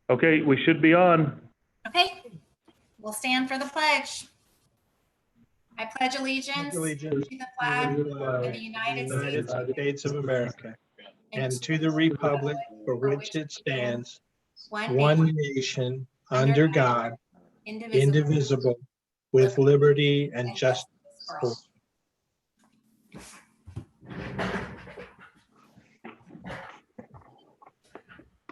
Okay, we should be on. Okay, we'll stand for the pledge. I pledge allegiance to the flag of the United States of America and to the republic for which it stands, one nation, under God, indivisible, with liberty and justice for all.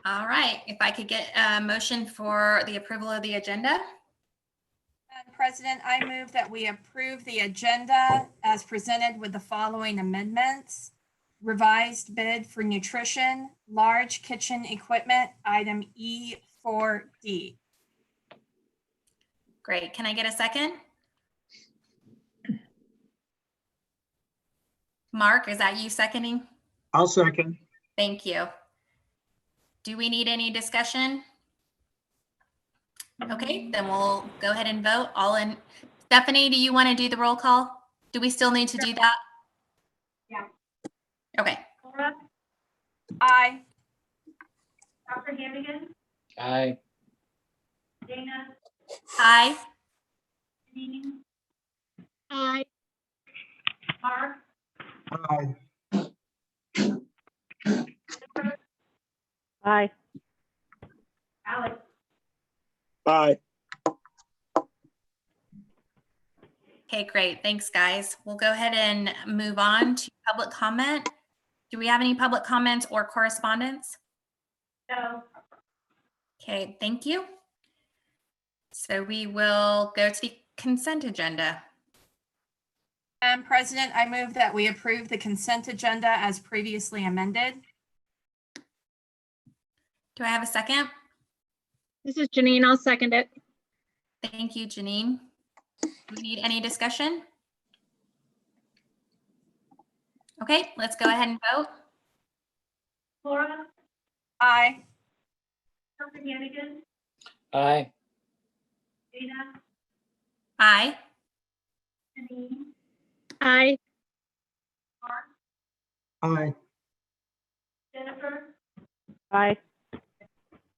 All right, if I could get a motion for the approval of the agenda. Madam President, I move that we approve the agenda as presented with the following amendments. Revised bid for nutrition, large kitchen equipment, item E4D. Great, can I get a second? Mark, is that you seconding? I'll second. Thank you. Do we need any discussion? Okay, then we'll go ahead and vote. All in. Stephanie, do you want to do the roll call? Do we still need to do that? Yeah. Okay. Laura? Aye. Dr. Hannigan? Aye. Dana? Aye. Janine? Aye. Mark? Aye. Aye. Alex? Aye. Okay, great. Thanks, guys. We'll go ahead and move on to public comment. Do we have any public comments or correspondence? No. Okay, thank you. So we will go to the consent agenda. Madam President, I move that we approve the consent agenda as previously amended. Do I have a second? This is Janine. I'll second it. Thank you, Janine. Do we need any discussion? Okay, let's go ahead and vote. Laura? Aye. Dr. Hannigan? Aye. Dana? Aye. Janine? Aye. Mark? Aye. Jennifer? Aye.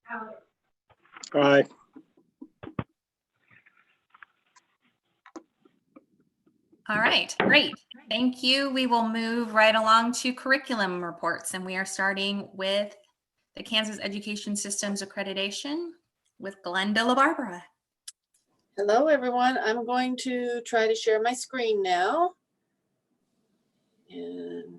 Alex? Aye. All right, great. Thank you. We will move right along to curriculum reports, and we are starting with the Kansas Education Systems Accreditation with Glenda LaBarbera. Hello, everyone. I'm going to try to share my screen now. And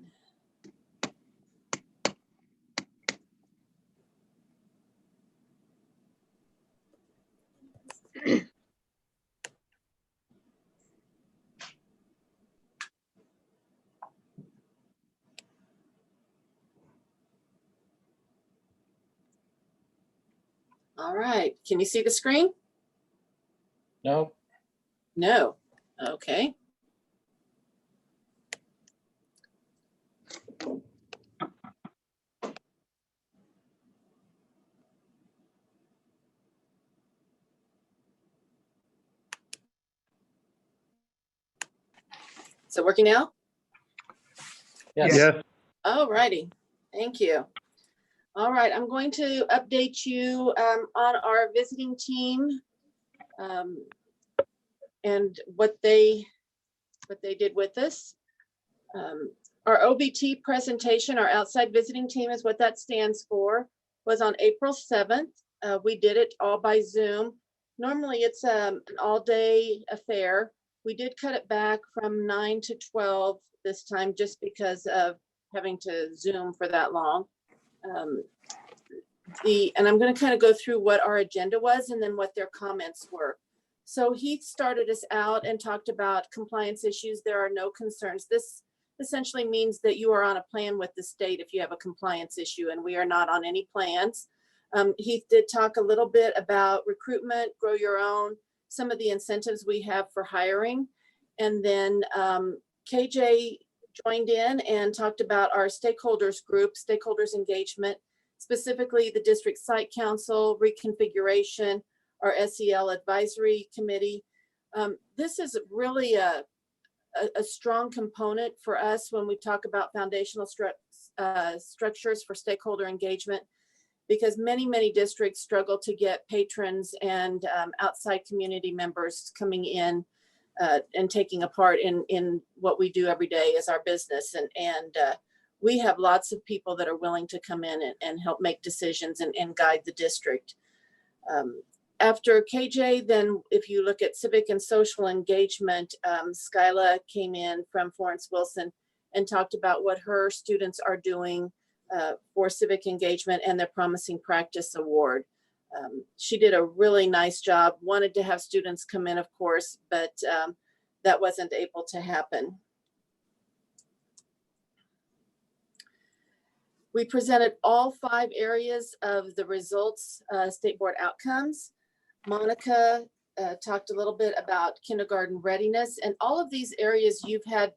all right. Can you see the screen? No. No. Okay. Is it working now? Yes. Yes. All righty. Thank you. All right. I'm going to update you on our visiting team and what they did with us. Our OVT presentation, our outside visiting team is what that stands for, was on April 7th. We did it all by Zoom. Normally it's an all-day affair. We did cut it back from 9 to 12 this time just because of having to Zoom for that long. And I'm going to kind of go through what our agenda was and then what their comments were. So he started us out and talked about compliance issues. There are no concerns. This essentially means that you are on a plan with the state if you have a compliance issue, and we are not on any plans. He did talk a little bit about recruitment, grow your own, some of the incentives we have for hiring. And then KJ joined in and talked about our stakeholders group, stakeholders engagement, specifically the district site council, reconfiguration, our SEL advisory committee. This is really a strong component for us when we talk about foundational structures for stakeholder engagement. because many districts struggle to get patrons and outside community members coming in and taking a part in what we do every day as our business. And we have lots of people that are willing to come in and help make decisions and guide the district. After KJ, then if you look at civic and social engagement, Skyla came in from Florence Wilson and talked about what her students are doing for civic engagement and their Promising Practice Award. She did a really nice job, wanted to have students come in, of course, but that wasn't able to happen. We presented all 5 areas of the results, state board outcomes. Monica talked a little bit about kindergarten readiness, and all of these areas you've had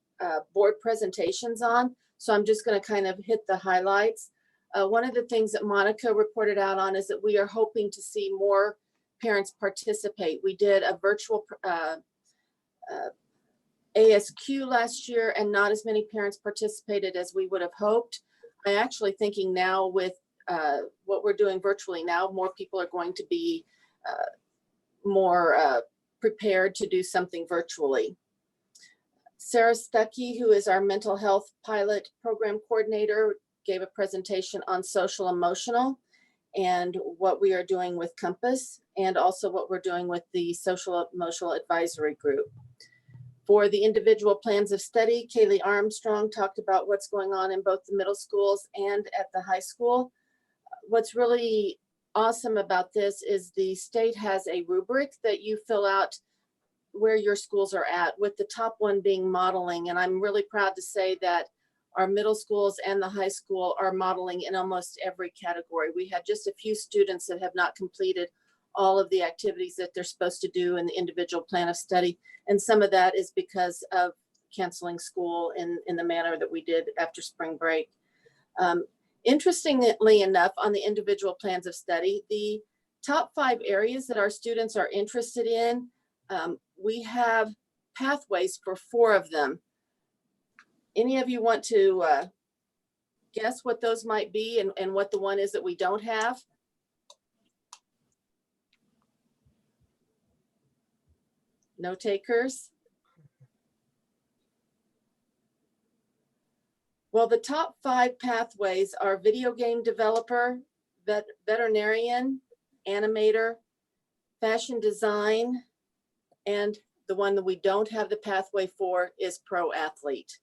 board presentations on. So I'm just going to kind of hit the highlights. One of the things that Monica reported out on is that we are hoping to see more parents participate. We did a virtual ASQ last year, and not as many parents participated as we would have hoped. I'm actually thinking now with what we're doing virtually now, more people are going to be more prepared to do something virtually. Sarah Stuckey, who is our mental health pilot program coordinator, gave a presentation on social emotional and what we are doing with Compass, and also what we're doing with the social emotional advisory group. For the individual plans of study, Kaylee Armstrong talked about what's going on in both the middle schools and at the high school. What's really awesome about this is the state has a rubric that you fill out where your schools are at, with the top one being modeling. And I'm really proud to say that our middle schools and the high school are modeling in almost every category. We had just a few students that have not completed all of the activities that they're supposed to do in the individual plan of study. And some of that is because of canceling school in the manner that we did after spring break. Interestingly enough, on the individual plans of study, the top 5 areas that our students are interested in, we have pathways for 4 of them. Any of you want to guess what those might be and what the one is that we don't have? No takers? Well, the top 5 pathways are video game developer, veterinarian, animator, fashion design, and the one that we don't have the pathway for is pro athlete.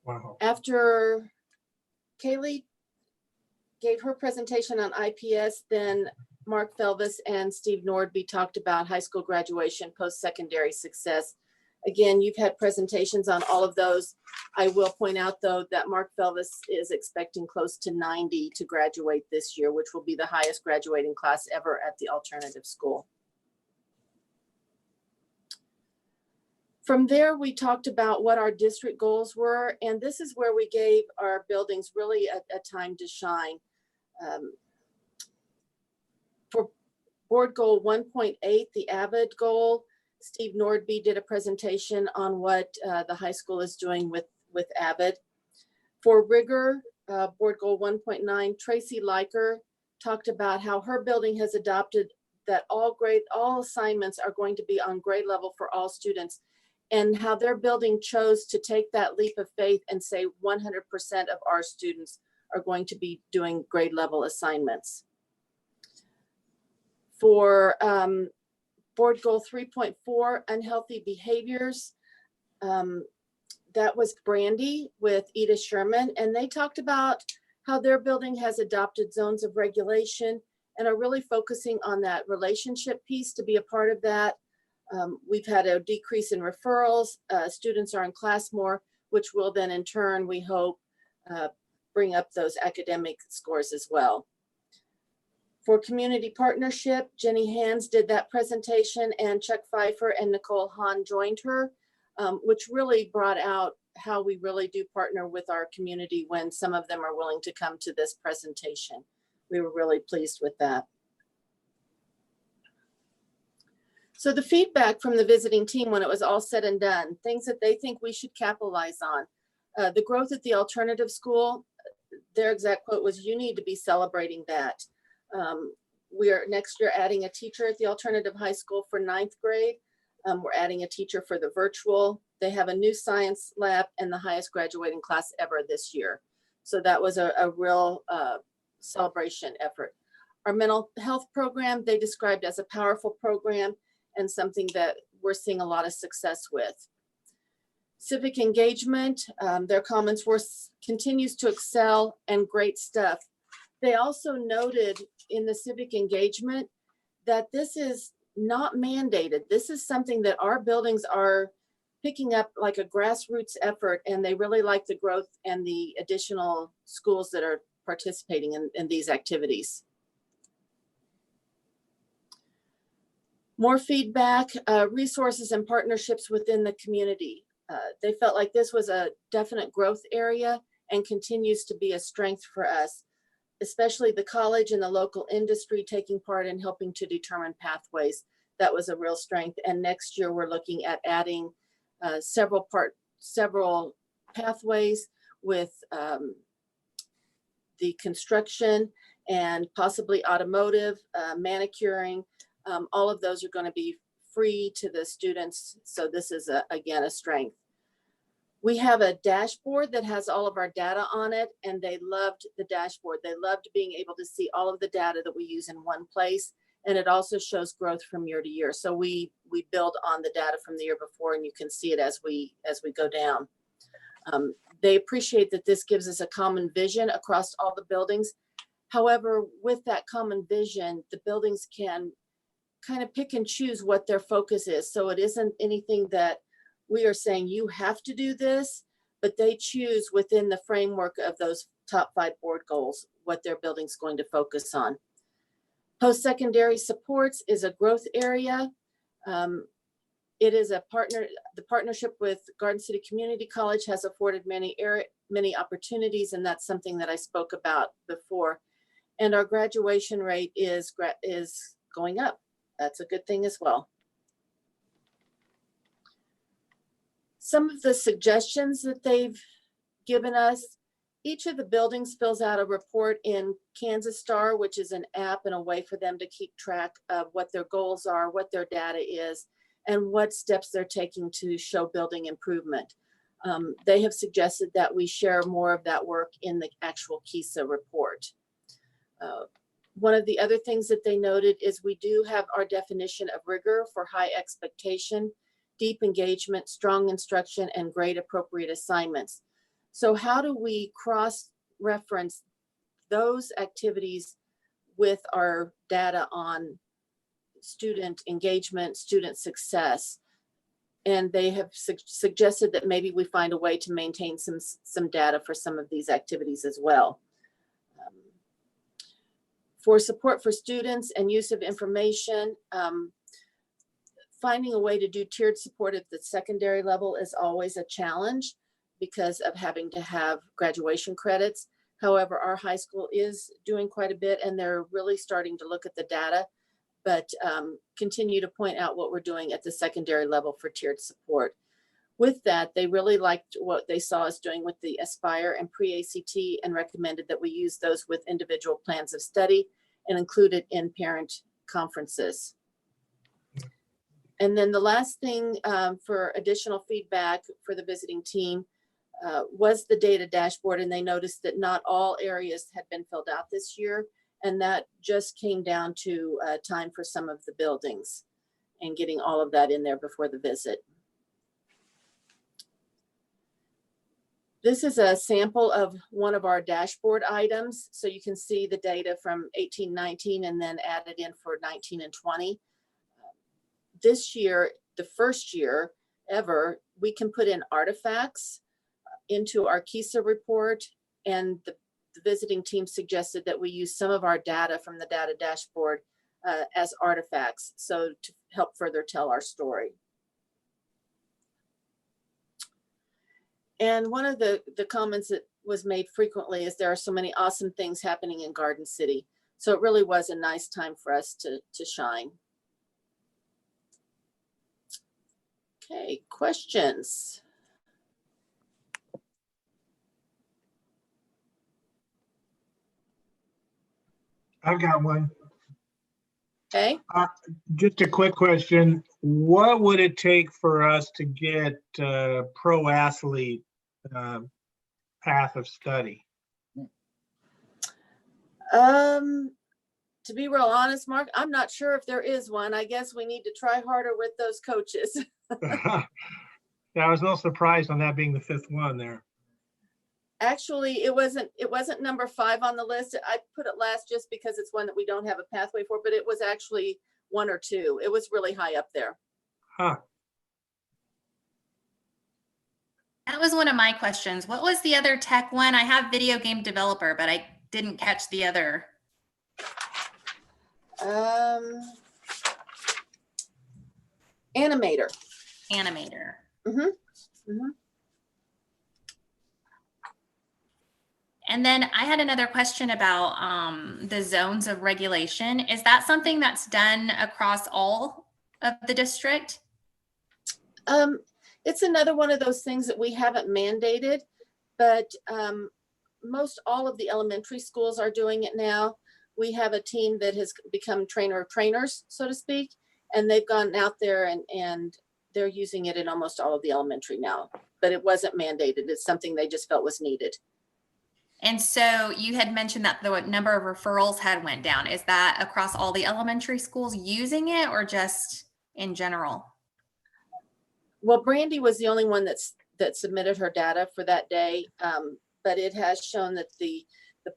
Wow. After Kaylee gave her presentation on IPS, then Mark Felvis and Steve Nordby talked about high school graduation, post-secondary success. Again, you've had presentations on all of those. I will point out, though, that Mark Felvis is expecting close to 90 to graduate this year, which will be the highest graduating class ever at the alternative school. From there, we talked about what our district goals were, and this is where we gave our buildings really a time to shine. For board goal 1.8, the AVID goal, Steve Nordby did a presentation on what the high school is doing with AVID. For rigor, board goal 1.9, Tracy Leiker talked about how her building has adopted that all assignments are going to be on grade level for all students, and how their building chose to take that leap of faith and say 100% of our students are going to be doing grade level assignments. For board goal 3.4, unhealthy behaviors, that was Brandy with Edith Sherman, and they talked about how their building has adopted zones of regulation and are really focusing on that relationship piece to be a part of that. We've had a decrease in referrals. Students are in class more, which will then in turn, we hope, bring up those academic scores as well. For community partnership, Jenny Hands did that presentation, and Chuck Pfeiffer and Nicole Hahn joined her, which really brought out how we really do partner with our community when some of them are willing to come to this presentation. We were really pleased with that. So the feedback from the visiting team when it was all said and done, things that they think we should capitalize on. The growth at the alternative school, their exact quote was, "You need to be celebrating that." We are next year adding a teacher at the alternative high school for 9th grade. We're adding a teacher for the virtual. They have a new science lab and the highest graduating class ever this year. So that was a real celebration effort. Our mental health program, they described as a powerful program and something that we're seeing a lot of success with. Civic engagement, their comments were continues to excel and great stuff. They also noted in the civic engagement that this is not mandated. This is something that our buildings are picking up like a grassroots effort, and they really like the growth and the additional schools that are participating in these activities. More feedback, resources and partnerships within the community. They felt like this was a definite growth area and continues to be a strength for us, especially the college and the local industry taking part in helping to determine pathways. That was a real strength. And next year we're looking at adding several pathways with the construction and possibly automotive, manicuring. All of those are going to be free to the students. So this is again a strength. We have a dashboard that has all of our data on it, and they loved the dashboard. They loved being able to see all of the data that we use in one place. And it also shows growth from year to year. So we build on the data from the year before, and you can see it as we go down. They appreciate that this gives us a common vision across all the buildings. However, with that common vision, the buildings can kind of pick and choose what their focus is. So it isn't anything that we are saying you have to do this, but they choose within the framework of those top 5 board goals what their building's going to focus on. Post-secondary supports is a growth area. It is the partnership with Garden City Community College has afforded many opportunities, and that's something that I spoke about before. And our graduation rate is going up. That's a good thing as well. Some of the suggestions that they've given us, each of the buildings fills out a report in Kansas Star, which is an app and a way for them to keep track of what their goals are, what their data is, and what steps they're taking to show building improvement. They have suggested that we share more of that work in the actual KESA report. One of the other things that they noted is we do have our definition of rigor for high expectation, deep engagement, strong instruction, and grade appropriate assignments. So how do we cross-reference those activities with our data on student engagement, student success? And they have suggested that maybe we find a way to maintain some data for some of these activities as well. For support for students and use of information, finding a way to do tiered support at the secondary level is always a challenge because of having to have graduation credits. However, our high school is doing quite a bit, and they're really starting to look at the data, but continue to point out what we're doing at the secondary level for tiered support. With that, they really liked what they saw us doing with the Aspire and pre-ACT and recommended that we use those with individual plans of study and include it in parent conferences. And then the last thing for additional feedback for the visiting team was the data dashboard, and they noticed that not all areas had been filled out this year, and that just came down to time for some of the buildings and getting all of that in there before the visit. This is a sample of one of our dashboard items. So you can see the data from 18-19 and then added in for 19 and 20. This year, the first year ever, we can put in artifacts into our KESA report, and the visiting team suggested that we use some of our data from the data dashboard as artifacts, so to help further tell our story. And one of the comments that was made frequently is there are so many awesome things happening in Garden City. So it really was a nice time for us to shine. Okay, questions? I've got one. Okay, Just a quick question. What would it take for us to get pro athlete path of study? to be real honest, Mark, I'm not sure if there is one. I guess we need to try harder with those coaches. Yeah, I was a little surprised on that being the fifth one there. Actually, it wasn't number 5 on the list. I put it last just because it's one that we don't have a pathway for, but it was actually 1 or 2. It was really high up there. Huh. That was one of my questions. What was the other tech one? I have video game developer, but I didn't catch the other. Animator. Animator. Mhm. Mhm. And then I had another question about the zones of regulation. Is that something that's done across all of the district? It's another one of those things that we haven't mandated, but most all of the elementary schools are doing it now. We have a team that has become trainer of trainers, so to speak, and they've gone out there and they're using it in almost all of the elementary now, but it wasn't mandated. It's something they just felt was needed. And so you had mentioned that the number of referrals had went down. Is that across all the elementary schools using it or just in general? Well, Brandy was the only one that submitted her data for that day, but it has shown that the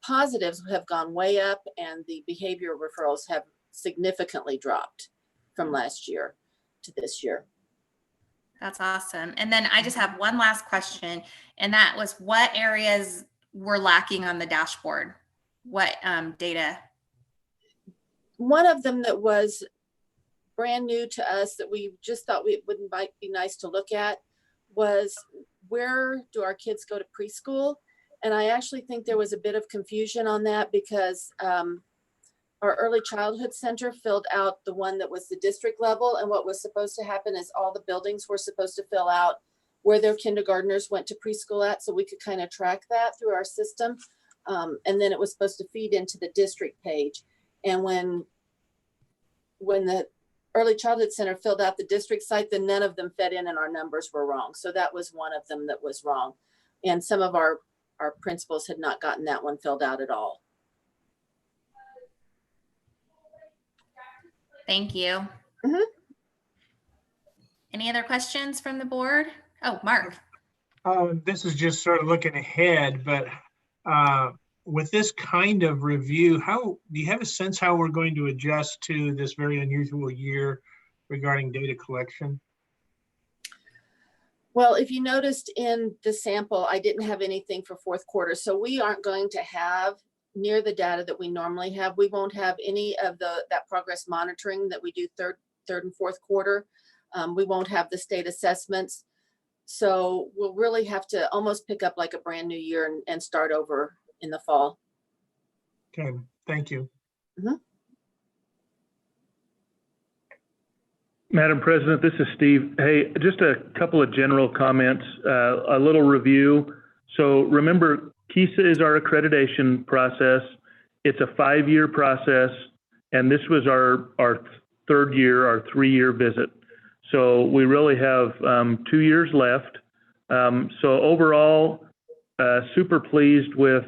positives have gone way up and the behavior referrals have significantly dropped from last year to this year. That's awesome. And then I just have one last question, and that was what areas were lacking on the dashboard? What data? One of them that was brand new to us that we just thought might be nice to look at was, where do our kids go to preschool? And I actually think there was a bit of confusion on that because our early childhood center filled out the one that was the district level. And what was supposed to happen is all the buildings were supposed to fill out where their kindergartners went to preschool at, so we could kind of track that through our system. And then it was supposed to feed into the district page. And when the early childhood center filled out the district site, then none of them fed in and our numbers were wrong. So that was one of them that was wrong. And some of our principals had not gotten that one filled out at all. Thank you. Mhm. Any other questions from the board? Oh, Mark. This is just sort of looking ahead, but with this kind of review, do you have a sense how we're going to adjust to this very unusual year regarding data collection? Well, if you noticed in the sample, I didn't have anything for fourth quarter. So we aren't going to have near the data that we normally have. We won't have any of that progress monitoring that we do third and fourth quarter. We won't have the state assessments. So we'll really have to almost pick up like a brand new year and start over in the fall. Okay, thank you. Mhm. Madam President, this is Steve. Hey, just a couple of general comments, a little review. So remember, KESA is our accreditation process. It's a 5-year process, and this was our 3rd year, our 3-year visit. So we really have 2 years left. So overall, super pleased with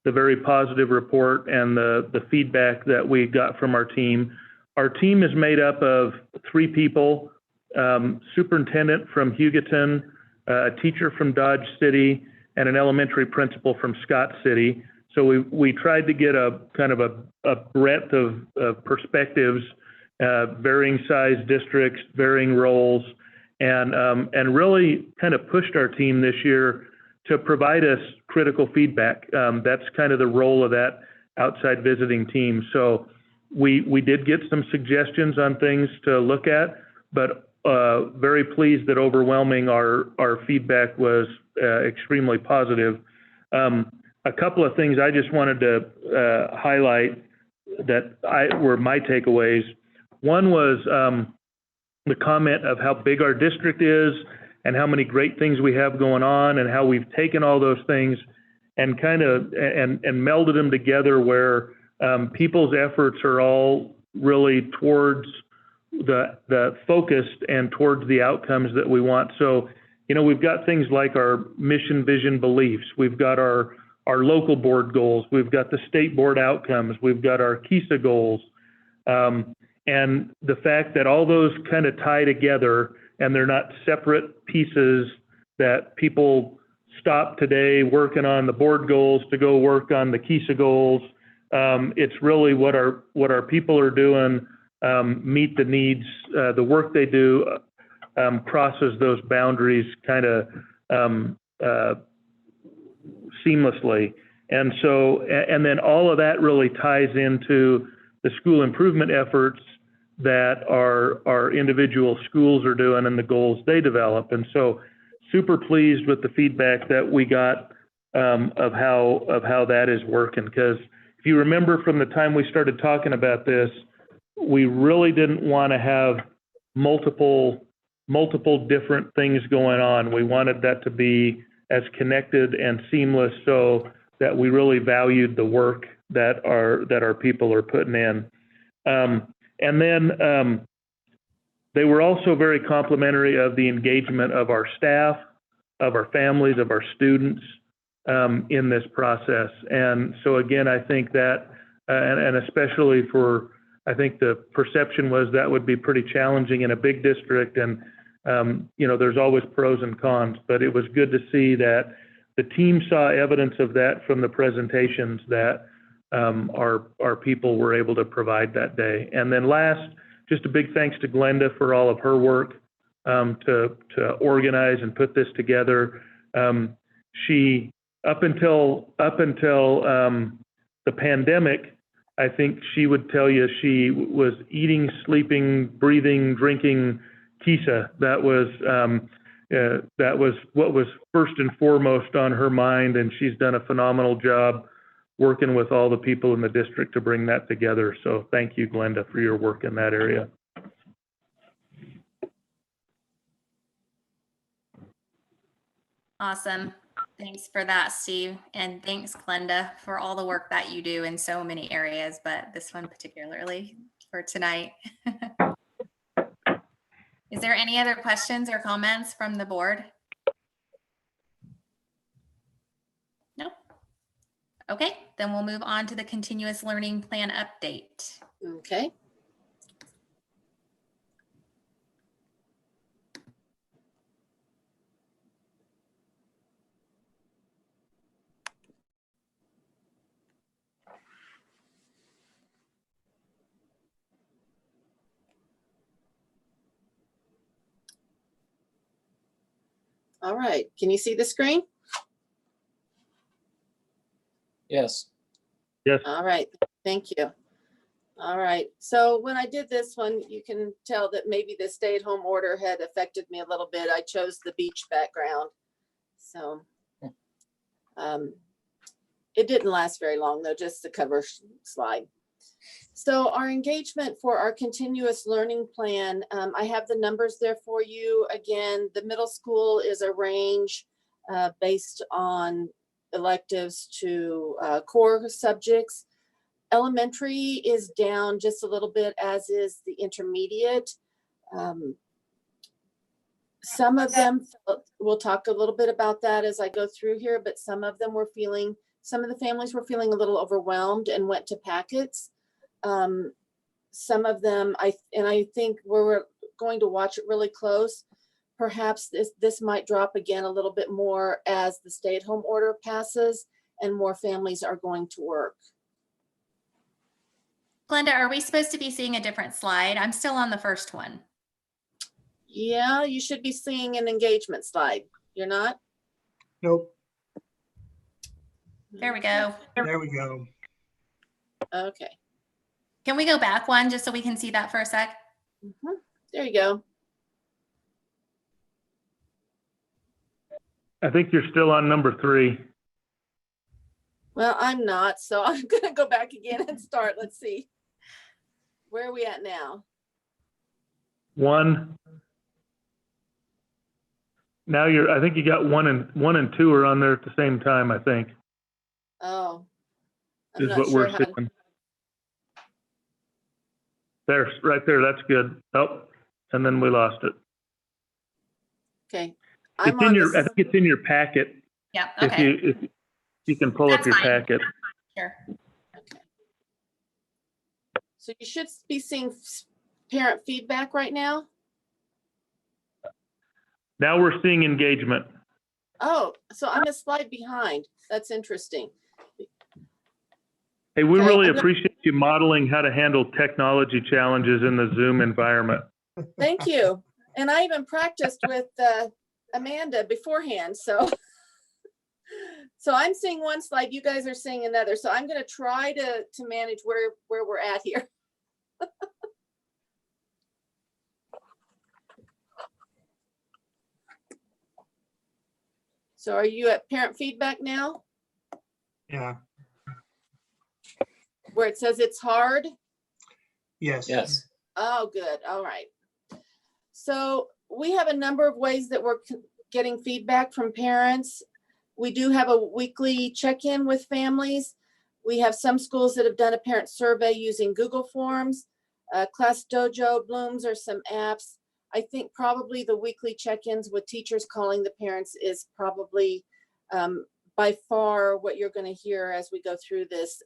the very positive report and the feedback that we got from our team. Our team is made up of 3 people, superintendent from Hugoton, a teacher from Dodge City, and an elementary principal from Scott City. So we tried to get a kind of a breadth of perspectives, varying size districts, varying roles, and really kind of pushed our team this year to provide us critical feedback. That's kind of the role of that outside visiting team. So we did get some suggestions on things to look at, but very pleased that overwhelming our feedback was extremely positive. A couple of things I just wanted to highlight that were my takeaways. One was the comment of how big our district is and how many great things we have going on and how we've taken all those things and kind of and melded them together where people's efforts are all really towards the focused and towards the outcomes that we want. So, we've got things like our mission, vision, beliefs. We've got our local board goals. We've got the state board outcomes. We've got our KESA goals. And the fact that all those kind of tie together and they're not separate pieces that people stop today working on the board goals to go work on the KESA goals. It's really what our people are doing, meet the needs, the work they do crosses those boundaries kind of seamlessly. And so, and then all of that really ties into the school improvement efforts that our individual schools are doing and the goals they develop. And so super pleased with the feedback that we got of how that is working. Because if you remember from the time we started talking about this, we really didn't want to have multiple different things going on. We wanted that to be as connected and seamless so that we really valued the work that our people are putting in. And then they were also very complimentary of the engagement of our staff, of our families, of our students in this process. And so again, I think that, and especially for, I think the perception was that would be pretty challenging in a big district. And, there's always pros and cons, but it was good to see that the team saw evidence of that from the presentations that our people were able to provide that day. And then last, just a big thanks to Glenda for all of her work to organize and put this together. She, up until the pandemic, I think she would tell you she was eating, sleeping, breathing, drinking KESA. That was what was first and foremost on her mind, and she's done a phenomenal job working with all the people in the district to bring that together. So thank you, Glenda, for your work in that area. Awesome. Thanks for that, Steve. And thanks, Glenda, for all the work that you do in so many areas, but this one particularly for tonight. Is there any other questions or comments from the board? No? Okay, then we'll move on to the continuous learning plan update. Okay. All right, can you see the screen? Yes. Yes. All right, thank you. All right, so when I did this one, you can tell that maybe the stay-at-home order had affected me a little bit. I chose the beach background. So it didn't last very long though, just the cover slide. So our engagement for our continuous learning plan, I have the numbers there for you. Again, the middle school is a range based on electives to core subjects. Elementary is down just a little bit, as is the intermediate. Some of them, we'll talk a little bit about that as I go through here, but some of them were feeling, some of the families were feeling a little overwhelmed and went to packets. Some of them, I think we're going to watch it really close. Perhaps this might drop again a little bit more as the stay-at-home order passes and more families are going to work. Glenda, are we supposed to be seeing a different slide? I'm still on the first one. Yeah, you should be seeing an engagement slide. You're not? Nope, There we go. there we go. Okay. Can we go back one just so we can see that for a sec? There you go. I think you're still on number 3. Well, I'm not, so I'm gonna go back again and start. Let's see. Where are we at now? 1. Now I think you got 1 and 2 are on there at the same time, I think, Oh. I'm is not what sure we're how. seeing. There's right there. That's good. Oh, and then we lost it. Okay. It's I'm in on your, I this. think it's in your packet. Yeah, If okay, you can pull up That's your fine. packet. sure. Okay. So you should be seeing parent feedback right now. Now we're seeing engagement. Oh, so I'm a slide behind. That's interesting. Hey, we Okay, really I'm gonna- appreciate you modeling how to handle technology challenges in the Zoom environment. Thank you. And I even practiced with Amanda beforehand, so. So I'm seeing one slide, you guys are seeing another. So I'm gonna try to manage where we're at here. So are you at parent feedback now, Yeah, where it says it's hard? yes. Yes. Oh, good. All right. So we have a number of ways that we're getting feedback from parents. We do have a weekly check-in with families. We have some schools that have done a parent survey using Google Forms. Class Dojo, Blooms, or some apps. I think probably the weekly check-ins with teachers calling the parents is probably by far what you're going to hear as we go through this,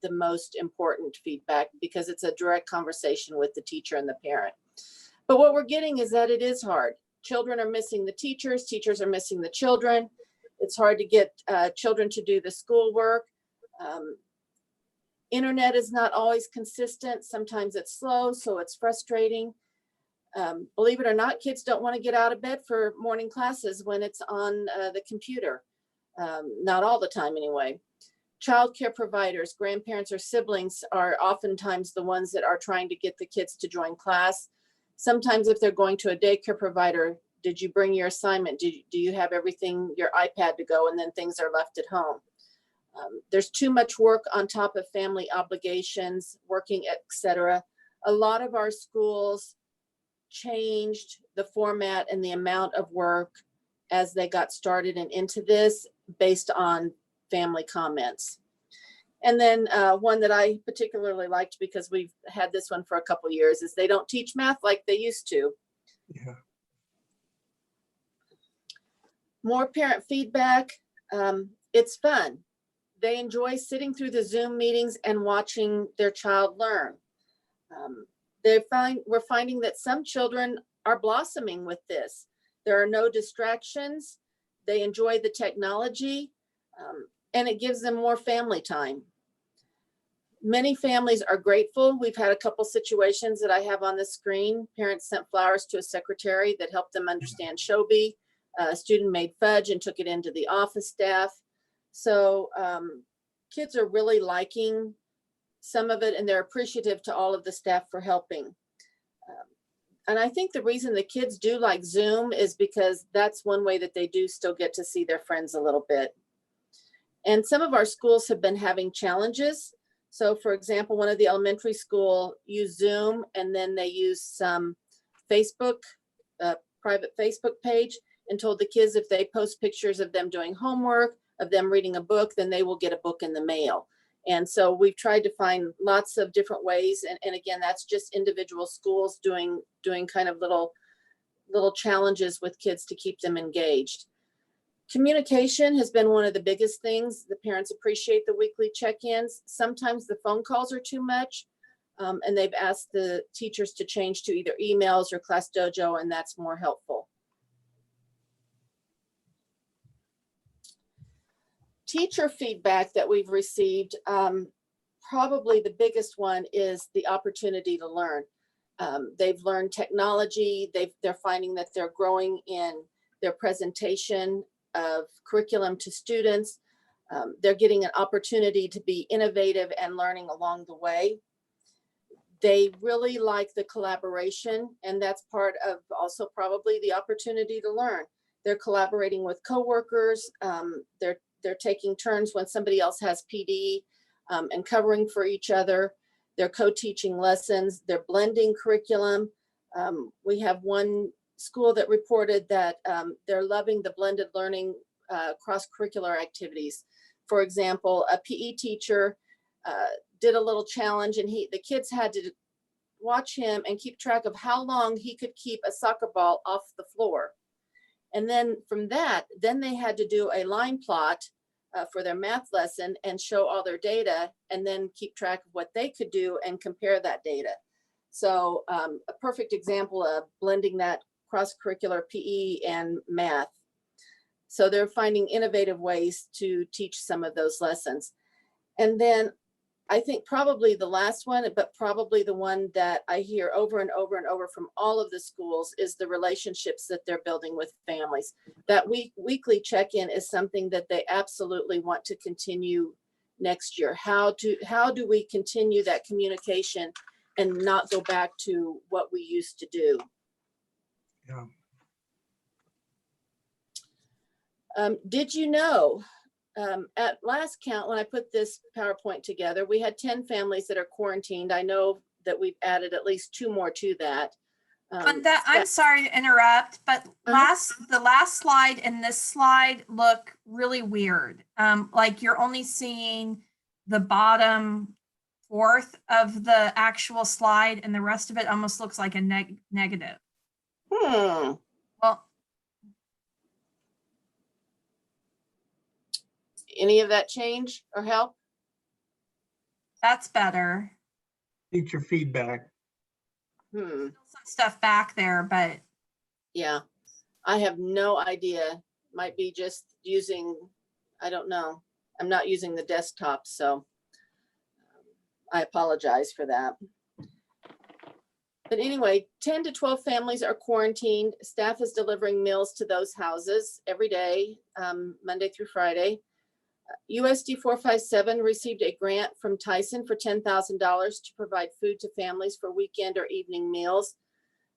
the most important feedback, because it's a direct conversation with the teacher and the parent. But what we're getting is that it is hard. Children are missing the teachers, teachers are missing the children. It's hard to get children to do the schoolwork. Internet is not always consistent. Sometimes it's slow, so it's frustrating. Believe it or not, kids don't want to get out of bed for morning classes when it's on the computer. Not all the time anyway. Childcare providers, grandparents, or siblings are oftentimes the ones that are trying to get the kids to join class. Sometimes if they're going to a daycare provider, did you bring your assignment? Do you have everything, your iPad to go, and then things are left at home? There's too much work on top of family obligations, working, etc. A lot of our schools changed the format and the amount of work as they got started and into this based on family comments. And then one that I particularly liked, because we've had this one for a couple years, is they don't teach math like they used to. Yeah. More parent feedback. It's fun. They enjoy sitting through the Zoom meetings and watching their child learn. We're finding that some children are blossoming with this. There are no distractions. They enjoy the technology, and it gives them more family time. Many families are grateful. We've had a couple situations that I have on the screen. Parents sent flowers to a secretary that helped them understand Shobi. A student made fudge and took it into the office staff. So kids are really liking some of it, and they're appreciative to all of the staff for helping. And I think the reason the kids do like Zoom is because that's one way that they do still get to see their friends a little bit. And some of our schools have been having challenges. So for example, one of the elementary school used Zoom, and then they used some Facebook, private Facebook page, and told the kids if they post pictures of them doing homework, of them reading a book, then they will get a book in the mail. And so we've tried to find lots of different ways. And again, that's just individual schools doing kind of little challenges with kids to keep them engaged. Communication has been one of the biggest things. The parents appreciate the weekly check-ins. Sometimes the phone calls are too much, and they've asked the teachers to change to either emails or Class Dojo, and that's more helpful. Teacher feedback that we've received, probably the biggest one is the opportunity to learn. They've learned technology. They're finding that they're growing in their presentation of curriculum to students. They're getting an opportunity to be innovative and learning along the way. They really like the collaboration, and that's part of also probably the opportunity to learn. They're collaborating with coworkers. They're taking turns when somebody else has PD and covering for each other. They're co-teaching lessons. They're blending curriculum. We have one school that reported that they're loving the blended learning cross-curricular activities. For example, a PE teacher did a little challenge, and the kids had to watch him and keep track of how long he could keep a soccer ball off the floor. And then from that, then they had to do a line plot for their math lesson and show all their data and then keep track of what they could do and compare that data. So a perfect example of blending that cross-curricular PE and math. So they're finding innovative ways to teach some of those lessons. And then I think probably the last one, but probably the one that I hear over and over and over from all of the schools is the relationships that they're building with families. That weekly check-in is something that they absolutely want to continue next year. How do we continue that communication and not go back to what we used to do? Yeah. Did you know, at last count, when I put this PowerPoint together, we had 10 families that are quarantined. I know that we've added at least 2 more to that. On that, I'm sorry to interrupt, but the last slide and this slide look really weird. Like you're only seeing the bottom fourth of the actual slide and the rest of it almost looks like a negative. Well, any of that change or help? that's better. Teacher feedback. Some stuff back there, but Yeah, I have no idea. Might be just using, I don't know. I'm not using the desktop, so I apologize for that. But anyway, 10 to 12 families are quarantined. Staff is delivering meals to those houses every day, Monday through Friday. USD 457 received a grant from Tyson for $10,000 to provide food to families for weekend or evening meals.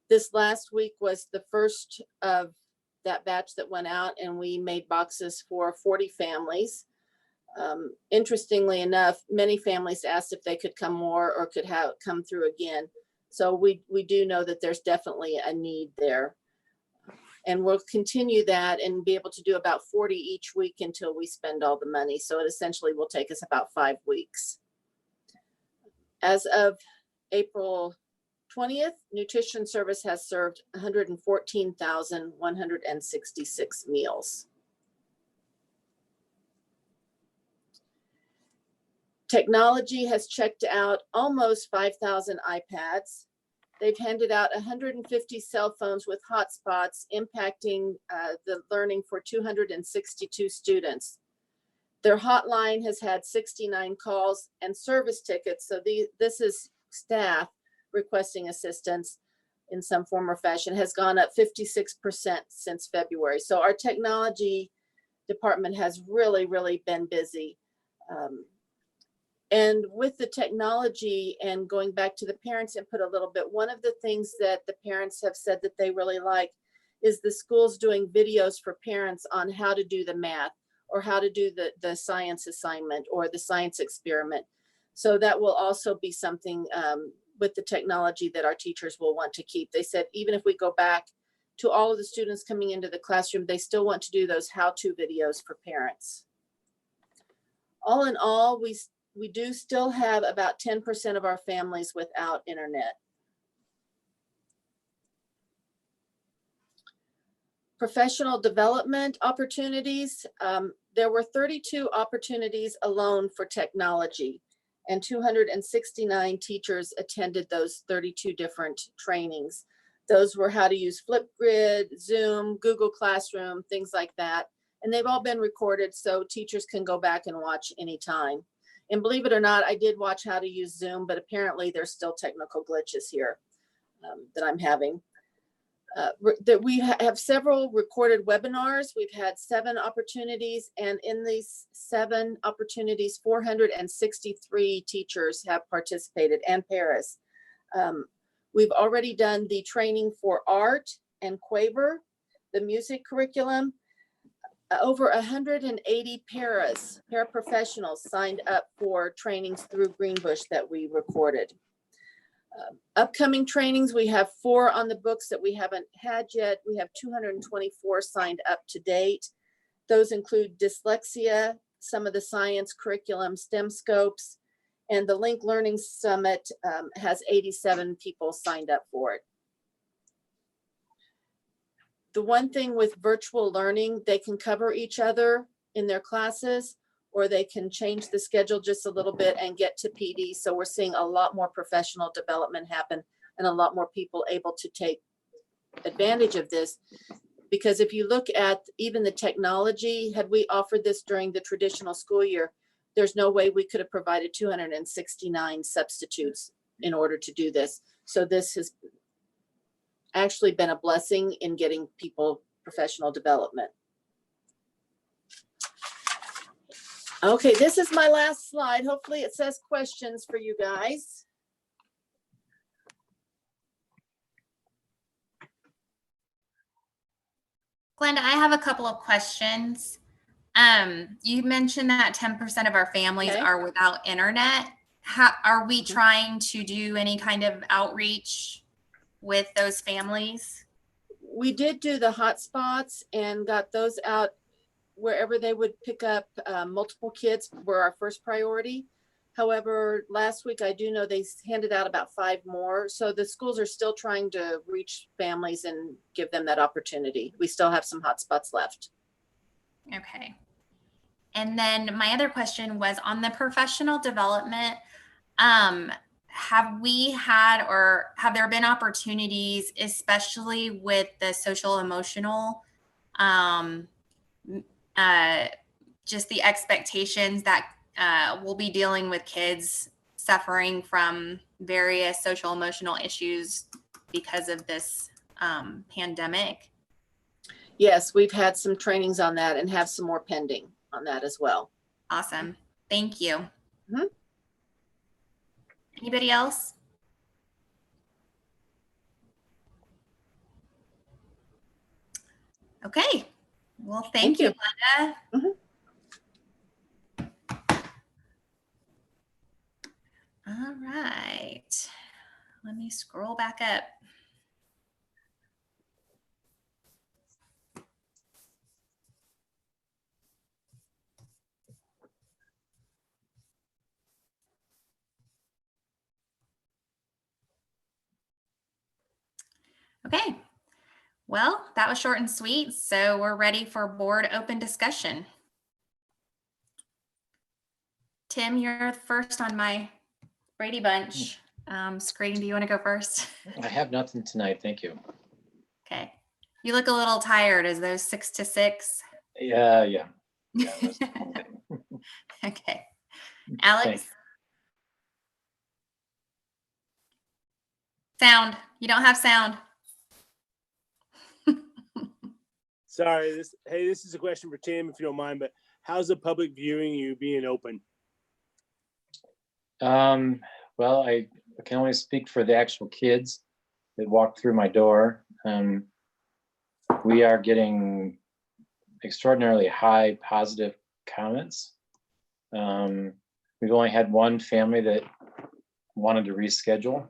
This last week was the first of that batch that went out, and we made boxes for 40 families. Interestingly enough, many families asked if they could come more or could come through again. So we do know that there's definitely a need there. And we'll continue that and be able to do about 40 each week until we spend all the money. So it essentially will take us about 5 weeks. As of April 20th, nutrition service has served 114,166 meals. Technology has checked out almost 5,000 iPads. They've handed out 150 cell phones with hotspots impacting the learning for 262 students. Their hotline has had 69 calls and service tickets. So this is staff requesting assistance in some form or fashion has gone up 56% since February. So our technology department has really, really been busy. And with the technology and going back to the parents' input a little bit, one of the things that the parents have said that they really like is the schools doing videos for parents on how to do the math or how to do the science assignment or the science experiment. So that will also be something with the technology that our teachers will want to keep. They said, even if we go back to all of the students coming into the classroom, they still want to do those how-to videos for parents. All in all, we do still have about 10% of our families without internet. Professional development opportunities. There were 32 opportunities alone for technology, and 269 teachers attended those 32 different trainings. Those were how to use Flipgrid, Zoom, Google Classroom, things like that. And they've all been recorded so teachers can go back and watch anytime. And believe it or not, I did watch how to use Zoom, but apparently there's still technical glitches here that I'm having. That we have several recorded webinars. We've had 7 opportunities, and in these 7 opportunities, 463 teachers have participated, and Paris. We've already done the training for art and Quaver, the music curriculum. Over 180 paraprofessionals signed up for trainings through Greenbush that we recorded. Upcoming trainings, we have 4 on the books that we haven't had yet. We have 224 signed up to date. Those include dyslexia, some of the science curriculum, STEM scopes, And the Link Learning Summit has 87 people signed up for it. The one thing with virtual learning, they can cover each other in their classes, or they can change the schedule just a little bit and get to PD. So we're seeing a lot more professional development happen and a lot more people able to take advantage of this. Because if you look at even the technology, had we offered this during the traditional school year, there's no way we could have provided 269 substitutes in order to do this. So this has actually been a blessing in getting people professional development. Okay, this is my last slide. Hopefully it says questions for you guys. Glenda, I have a couple of questions. You mentioned that 10% of our families Okay. are without internet. How are we trying to do any kind of outreach with those families? We did do the hotspots and got those out wherever they would pick up. Multiple kids were our first priority. However, last week I do know they handed out about 5 more. So the schools are still trying to reach families and give them that opportunity. We still have some hotspots left. Okay. And then my other question was on the professional development. Have we had, or have there been opportunities, especially with the social emotional, just the expectations that we'll be dealing with kids suffering from various social emotional issues because of this pandemic? Yes, we've had some trainings on that and have some more pending on that as well. Awesome. Thank you. Mhm. Anybody else? Okay. Well, thank you, Glenda. Mhm. All right. Let me scroll back up. Okay. Well, that was short and sweet. So we're ready for board open discussion. Tim, you're first on my Brady Bunch screen. Do you want to go first? I have nothing tonight. Thank you. Okay. You look a little tired. Is those 6 to 6? Yeah. That's okay. Okay. Alex? Thanks. Sound. You don't have sound. Sorry, this is a question for Tim, if you don't mind, but how's the public viewing you being open? Well, I can only speak for the actual kids that walk through my door. We are getting extraordinarily high positive comments. We've only had one family that wanted to reschedule.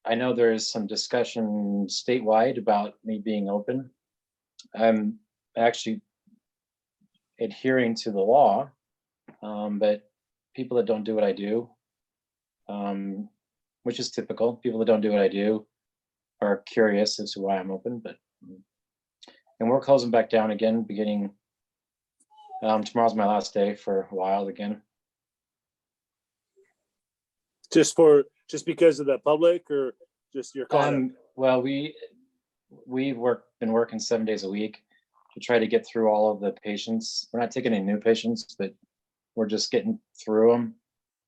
I know there is some discussion statewide about me being open. I'm actually adhering to the law, but people that don't do what I do, which is typical, people that don't do what I do are curious as to why I'm open. And we're closing back down again, beginning tomorrow's my last day for a while again. Just because of the public, or just your conduct? Well, we've been working 7 days a week to try to get through all of the patients. We're not taking any new patients, but we're just getting through them.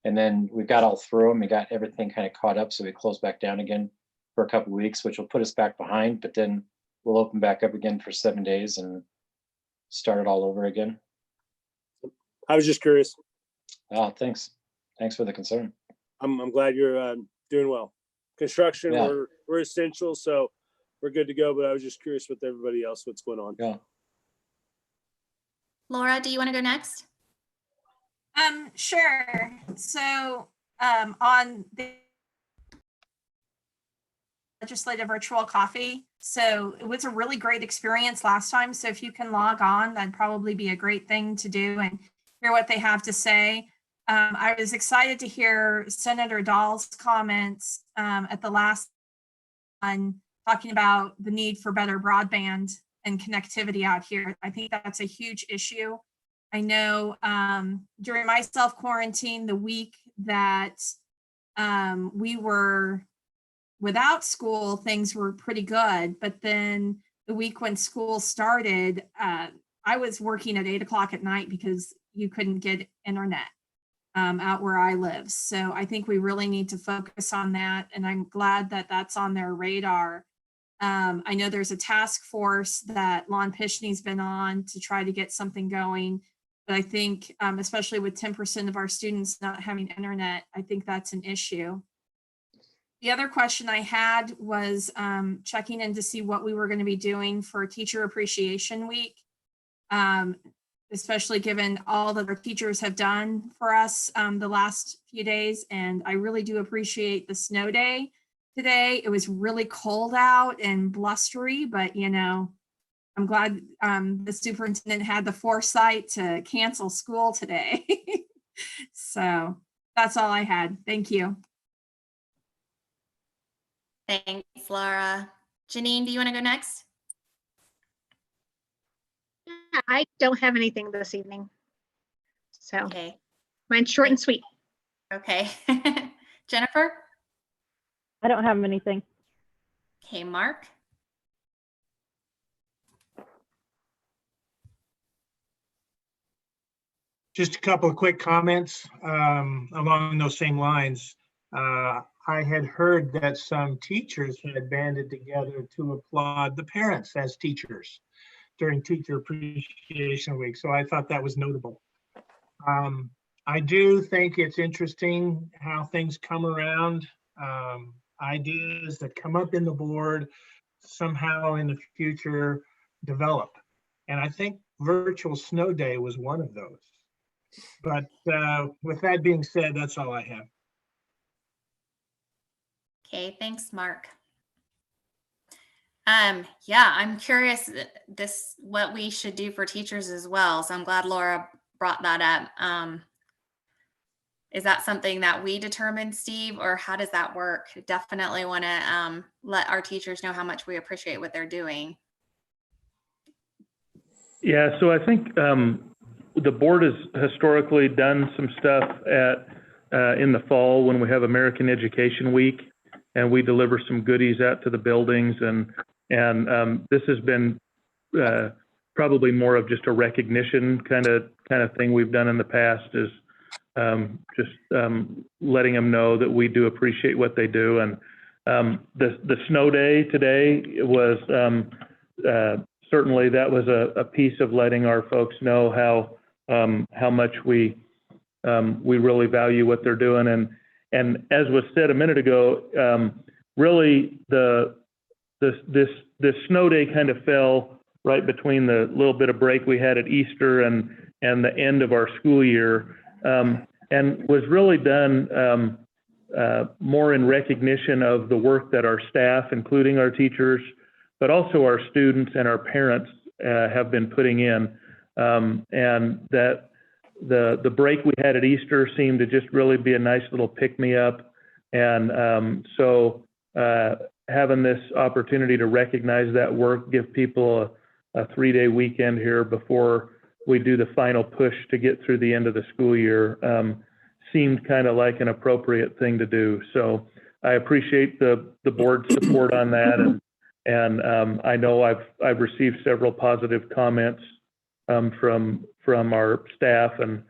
And then we got all through them. We got everything kind of caught up. So we closed back down again for a couple of weeks, which will put us back behind, but then we'll open back up again for 7 days and start it all over again. I was just curious. Oh, thanks. Thanks for the concern. I'm glad you're doing well. Construction, Yeah. we're essential, so we're good to go. But I was just curious with everybody else, what's going on. Yeah. Laura, do you want to go next? Sure. So on the legislative virtual coffee. So it was a really great experience last time. So if you can log on, that'd probably be a great thing to do. And hear what they have to say. I was excited to hear Senator Dahl's comments at the last one, talking about the need for better broadband and connectivity out here. I think that's a huge issue. I know during my self-quarantine, the week that we were without school, things were pretty good. But then the week when school started, I was working at 8 o'clock at night because you couldn't get internet out where I live. So I think we really need to focus on that. And I'm glad that that's on their radar. I know there's a task force that Lon Pishney's been on to try to get something going. But I think, especially with 10% of our students not having internet, I think that's an issue. The other question I had was checking in to see what we were going to be doing for Teacher Appreciation Week, especially given all that our teachers have done for us the last few days. And I really do appreciate the snow day today. It was really cold out and blustery, but you know, I'm glad the superintendent had the foresight to cancel school today. So that's all I had. Thank you. Thanks, Laura. Janine, do you want to go next? Yeah, I don't have anything this evening. So Okay. mine's short and sweet. Okay. Jennifer? I don't have anything. Okay, Mark? Just a couple of quick comments along those same lines. I had heard that some teachers had banded together to applaud the parents as teachers during Teacher Appreciation Week. So I thought that was notable. I do think it's interesting how things come around. Ideas that come up in the board somehow in the future develop. And I think virtual snow day was one of those. But with that being said, that's all I have. Okay, thanks, Mark. Yeah, I'm curious what we should do for teachers as well. So I'm glad Laura brought that up. Is that something that we determine, Steve, or how does that work? Definitely want to let our teachers know how much we appreciate what they're doing. Yeah, so I think the board has historically done some stuff in the fall when we have American Education Week, and we deliver some goodies out to the buildings, and this has been probably more of just a recognition kind of thing we've done in the past, is just letting them know that we do appreciate what they do. And the snow day today was certainly, that was a piece of letting our folks know how much we really value what they're doing. And as was said a minute ago, really this snow day kind of fell right between the little bit of break we had at Easter and the end of our school year, and was really done more in recognition of the work that our staff, including our teachers, but also our students and our parents have been putting in, and that the break we had at Easter seemed to just really be a nice little pick-me-up. And so having this opportunity to recognize that work, give people a 3-day weekend here before we do the final push to get through the end of the school year, seemed kind of like an appropriate thing to do. So I appreciate the board's support on that. And I know I've received several positive comments from our staff and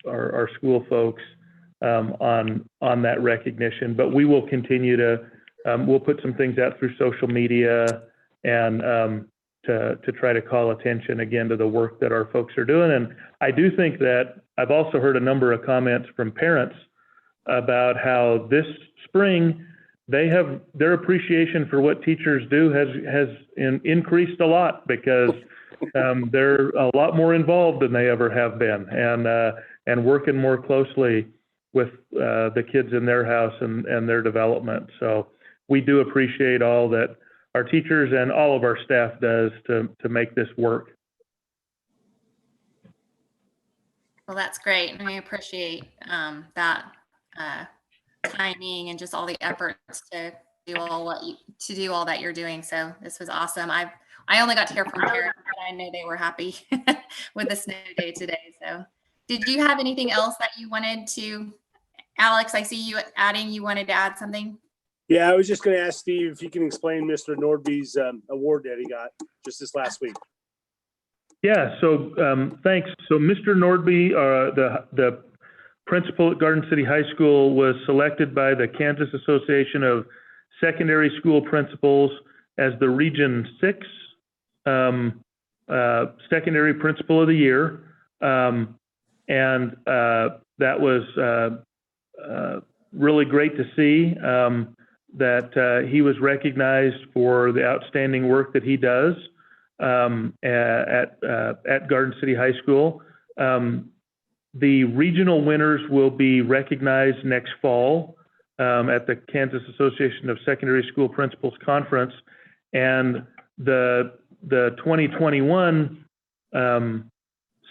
our school folks on that recognition. But we will continue to we'll put some things out through social media and to try to call attention again to the work that our folks are doing. And I do think that I've also heard a number of comments from parents about how this spring their appreciation for what teachers do has increased a lot, because they're a lot more involved than they ever have been, and working more closely with the kids in their house and their development. So we do appreciate all that our teachers and all of our staff does to make this work. Well, that's great. And I appreciate that timing and just all the efforts to do all that you're doing. So this was awesome. I only got to hear from parents, but I know they were happy with the snow day today. So did you have anything else that you wanted to, Alex, I see you adding, you wanted to add something? Yeah, I was just going to ask Steve if he can explain Mr. Nordby's award that he got just this last week. Yeah, so thanks. So Mr. Nordby, the principal at Garden City High School, was selected by the Kansas Association of Secondary School Principals as the Region 6 Secondary Principal of the Year. And that was really great to see that he was recognized for the outstanding work that he does at Garden City High School. The regional winners will be recognized next fall at the Kansas Association of Secondary School Principals Conference, and the 2021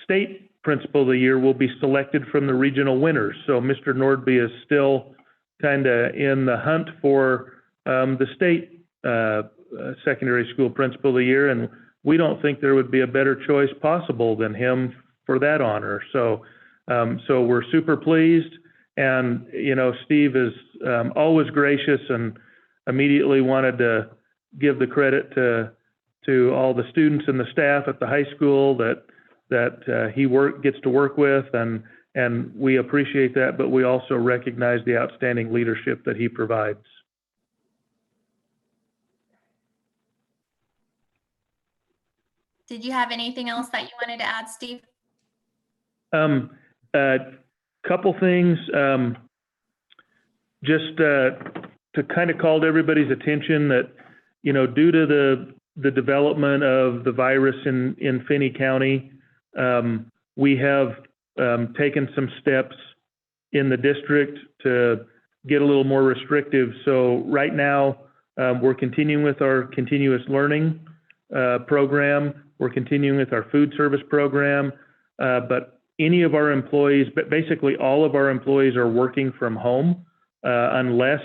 State Principal of the Year will be selected from the regional winners. So Mr. Nordby is still kind of in the hunt for the State Secondary School Principal of the Year, and we don't think there would be a better choice possible than him for that honor. So we're super pleased, and Steve is always gracious and immediately wanted to give the credit to all the students and the staff at the high school that he gets to work with, and we appreciate that, but we also recognize the outstanding leadership that he provides. Did you have anything else that you wanted to add, Steve? Couple things, just to kind of call to everybody's attention that, due to the development of the virus in Finney County, we have taken some steps in the district to get a little more restrictive. So right now, we're continuing with our continuous learning program. We're continuing with our food service program, but any of our employees, but basically all of our employees, are working from home unless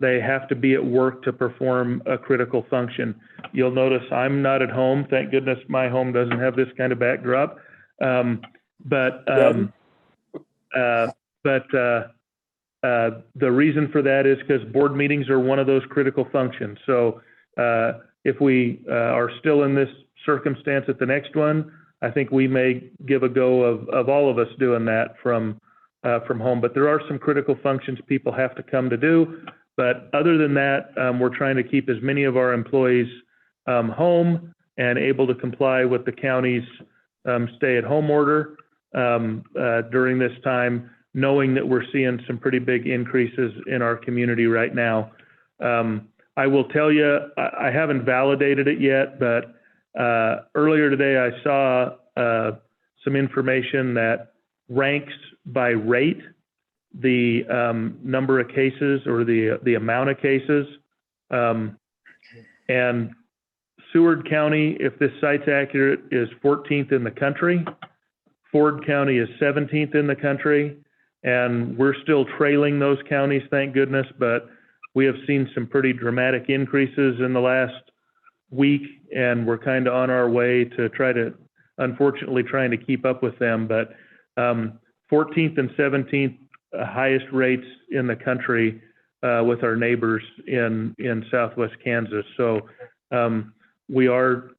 they have to be at work to perform a critical function. You'll notice I'm not at home. Thank goodness my home doesn't have this kind of backdrop. But the reason for that is because board meetings are one of those critical functions. So if we are still in this circumstance at the next one, I think we may give a go of all of us doing that from home. But there are some critical functions people have to come to do. But other than that, we're trying to keep as many of our employees home and able to comply with the county's stay-at-home order during this time, knowing that we're seeing some pretty big increases in our community right now. I will tell you, I haven't validated it yet, but earlier today I saw some information that ranks by rate the number of cases or the amount of cases. And Seward County, if this site's accurate, is 14th in the country. Ford County is 17th in the country. And we're still trailing those counties, thank goodness, but we have seen some pretty dramatic increases in the last week, and we're kind of on our way to unfortunately trying to keep up with them. But 14th and 17th highest rates in the country with our neighbors in Southwest Kansas. So we are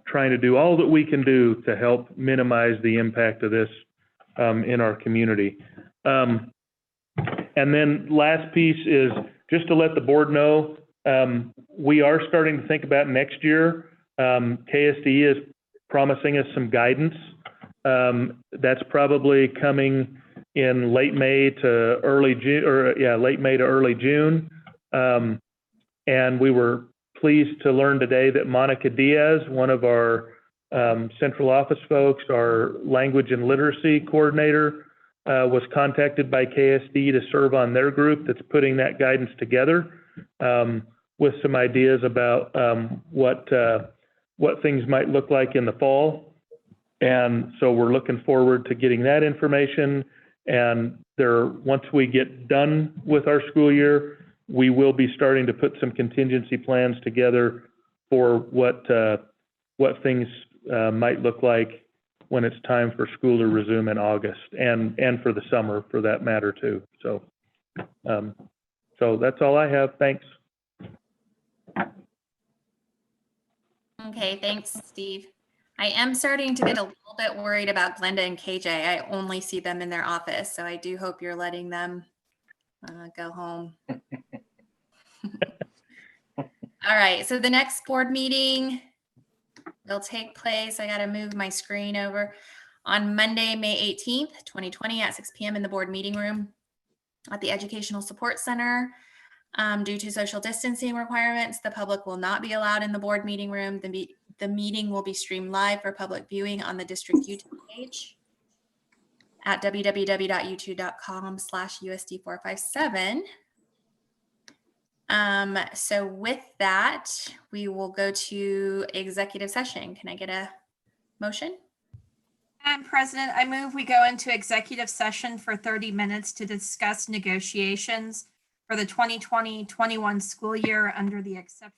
trying to do all that we can do to help minimize the impact of this in our community. And then last piece is just to let the board know, we are starting to think about next year. KSD is promising us some guidance. That's probably coming in late May to early June. And we were pleased to learn today that Monica Diaz, one of our central office folks, our language and literacy coordinator, was contacted by KSD to serve on their group that's putting that guidance together with some ideas about what things might look like in the fall. And so we're looking forward to getting that information. And once we get done with our school year, we will be starting to put some contingency plans together for what things might look like when it's time for school to resume in August, and for the summer for that matter too. So that's all I have. Thanks. Okay, thanks, Steve. I am starting to get a little bit worried about Glenda and KJ. I only see them in their office, so I do hope you're letting them go home. All right, so the next board meeting will take place, I gotta move my screen over, on Monday, May 18th, 2020 at 6 p.m. in the board meeting room at the Educational Support Center. Due to social distancing requirements, the public will not be allowed in the board meeting room. The meeting will be streamed live for public viewing on the district YouTube page at www.youtube.com/USD457. So with that, we will go to executive session. Can I get a motion? Madam President, I move we go into executive session for 30 minutes to discuss negotiations for the 2020-21 school year under the exception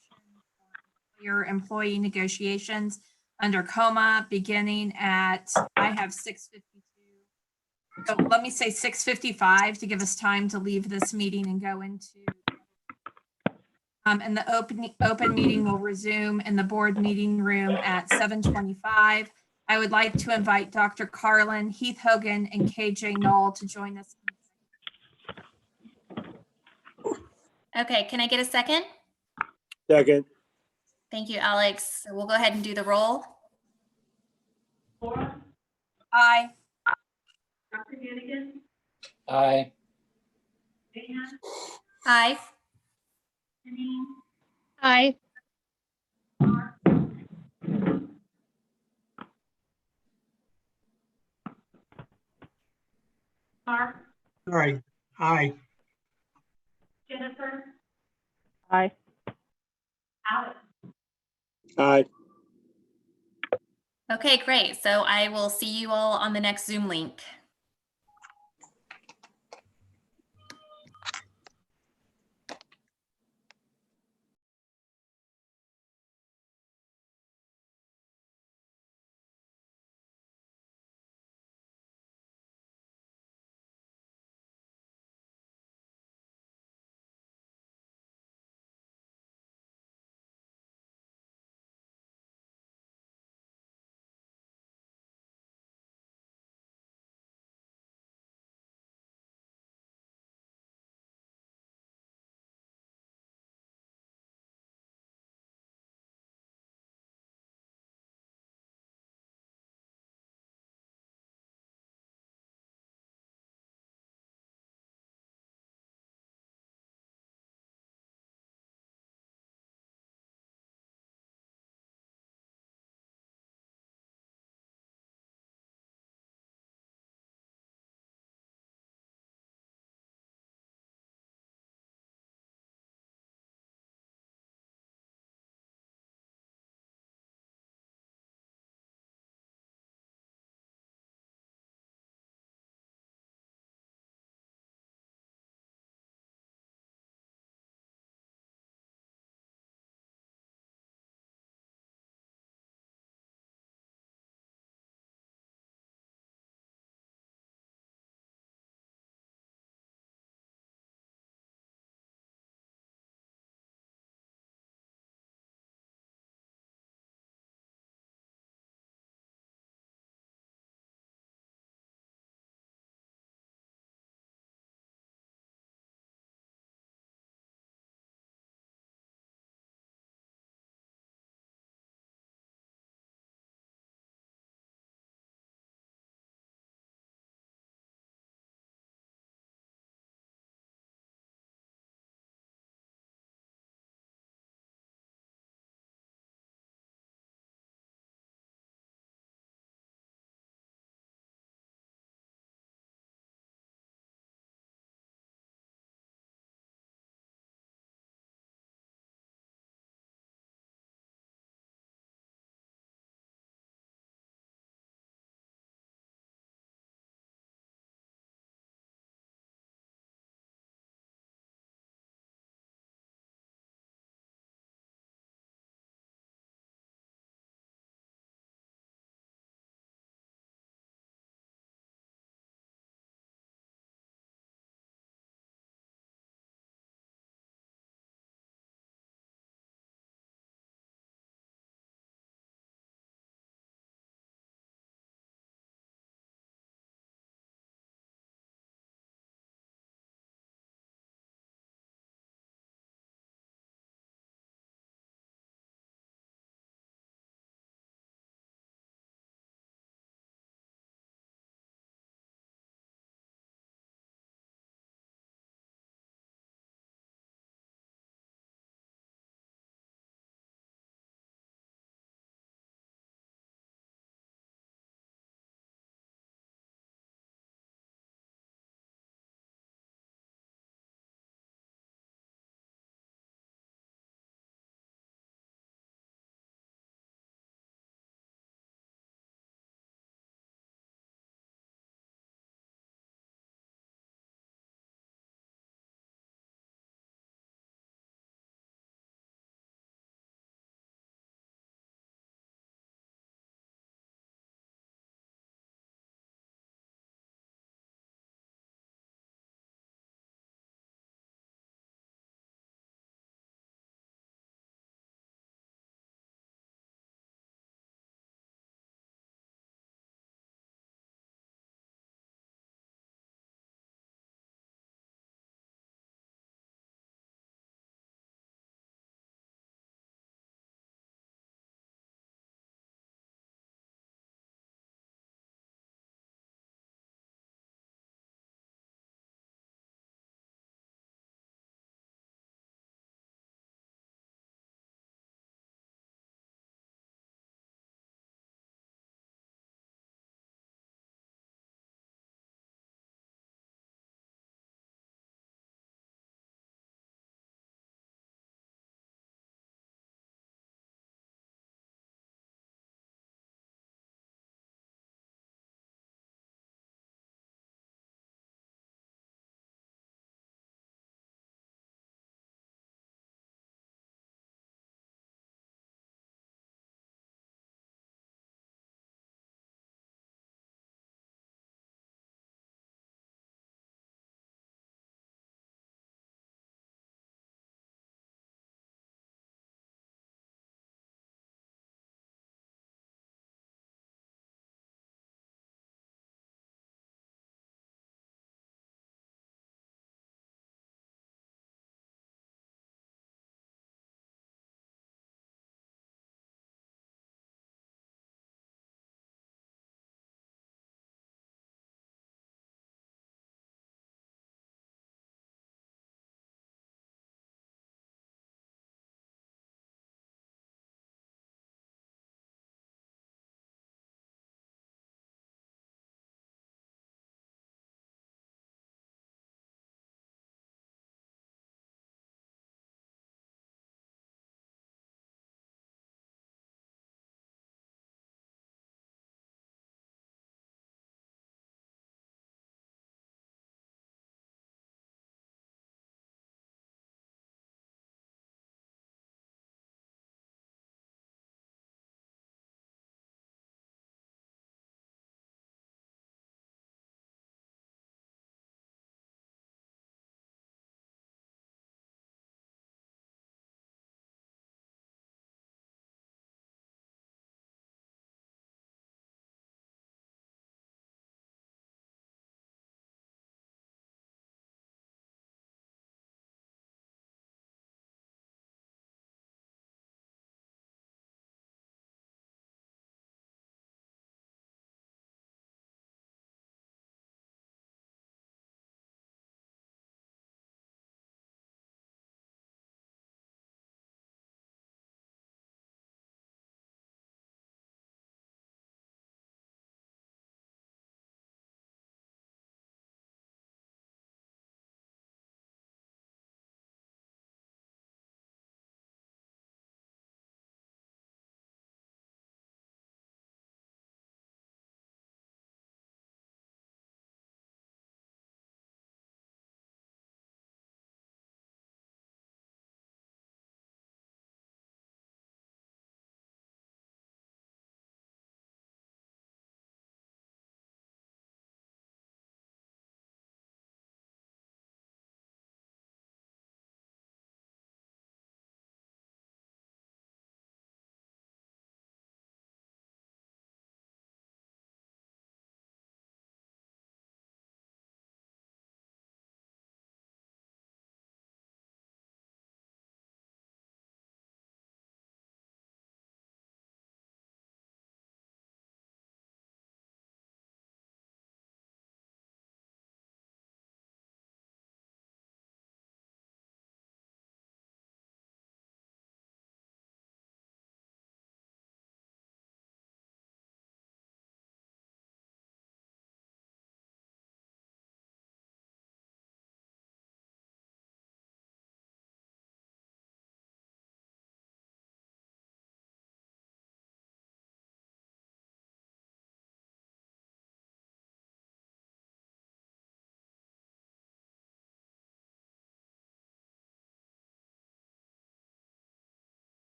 for your employee negotiations under COMA beginning at, I have 6:52. So let me say 6:55 to give us time to leave this meeting and go into. And the open meeting will resume in the board meeting room at 7:25. I would like to invite Dr. Carlin, Heath Hogan, and KJ Knoll to join us. Okay, can I get a second? Second. Thank you, Alex. So we'll go ahead and do the roll. Laura, Aye. Dr. Hannigan, Aye. Dan, Aye. Janine, Aye. Mark, Mark, Sorry, aye. Jennifer, Aye. Alex. Aye. Okay, great. So I will see you all on the next Zoom link.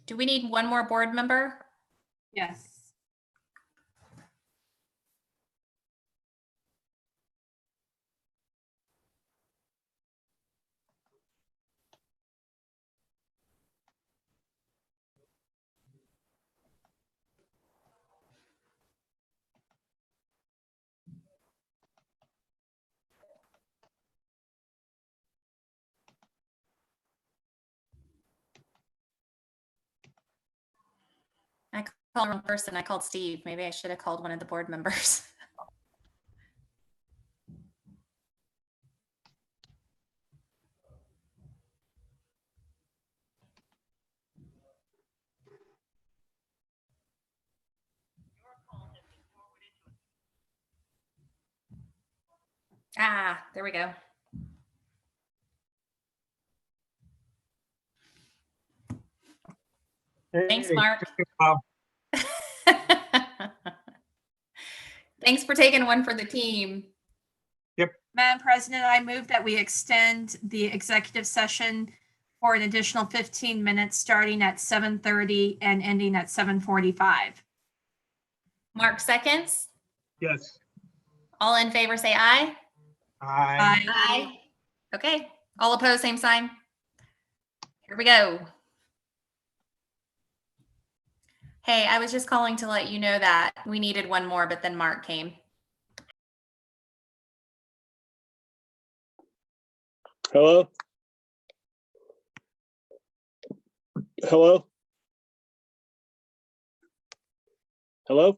Do we need one more board member? Yes. I called the wrong person. I called Steve. Maybe I should have called one of the board members. Ah, there we go. Thanks, Hey, Mark. Bob. Thanks for taking one for the team. Madam President, I move that we extend the executive session for an additional 15 minutes, starting at 7:30 and ending at 7:45. Mark seconds. Yes. All in favor say aye. Aye. Aye. Okay. All opposed, same sign. Here we go. Hey, I was just calling to let you know that we needed one more, but then Mark came. Hello? Hello? Hello?